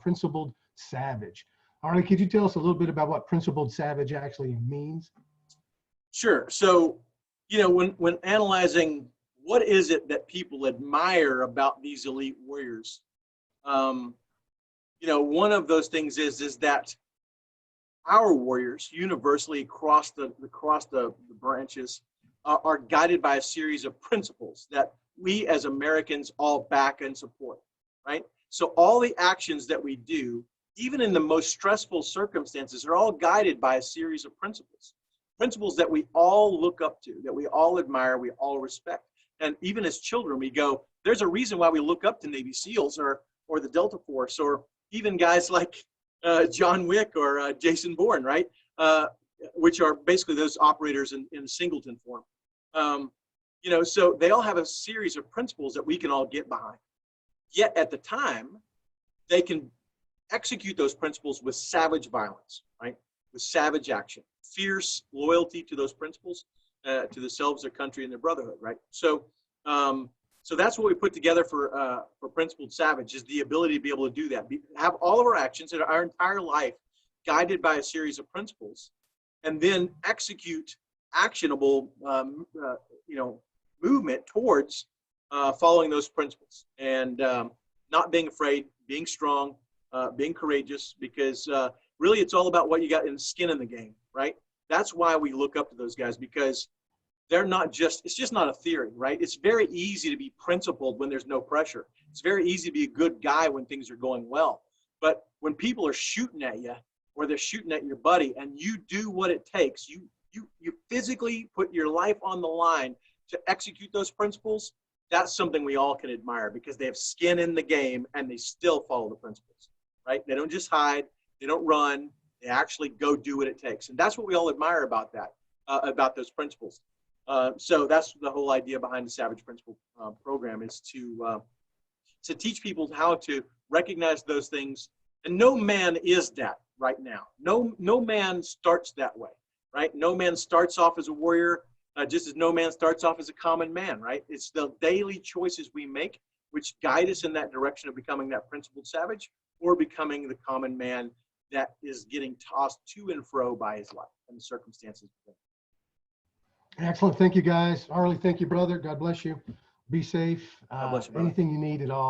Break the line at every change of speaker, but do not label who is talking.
principled savage. Harley, could you tell us a little bit about what principled savage actually means?
Sure. So, when analyzing what is it that people admire about these elite warriors, one of those things is that our warriors, universally across the branches, are guided by a series of principles that we as Americans all back and support, right? So all the actions that we do, even in the most stressful circumstances, are all guided by a series of principles that we all look up to, that we all admire, we all respect. And even as children, we go, there's a reason why we look up to Navy SEALs or the Delta Force, or even guys like John Wick or Jason Bourne, right? Which are basically those operators in singleton form. So they all have a series of principles that we can all get behind. Yet at the time, they can execute those principles with savage violence, right? With savage action, fierce loyalty to those principles, to themselves, their country, and their brotherhood, right? So that's what we put together for Principled Savage, is the ability to be able to do that, have all of our actions and our entire life guided by a series of principles, and then execute actionable, movement towards following those principles, and not being afraid, being strong, being courageous, because really it's all about what you got in skin in the game, right? That's why we look up to those guys, because they're not just, it's just not a theory, right? It's very easy to be principled when there's no pressure. It's very easy to be a good guy when things are going well. But when people are shooting at you, or they're shooting at your buddy, and you do what it takes, you physically put your life on the line to execute those principles, that's something we all can admire, because they have skin in the game and they still follow the principles, right? They don't just hide, they don't run, they actually go do what it takes. And that's what we all admire about that, about those principles. So that's the whole idea behind the Savage Principle program, is to teach people how to recognize those things. And no man is that right now. No man starts that way, right? No man starts off as a warrior, just as no man starts off as a common man, right? It's the daily choices we make which guide us in that direction of becoming that principled savage, or becoming the common man that is getting tossed to and fro by his life and the circumstances.
Excellent. Thank you, guys. Harley, thank you, brother. God bless you. Be safe.
God bless you, brother.
Anything you need at all.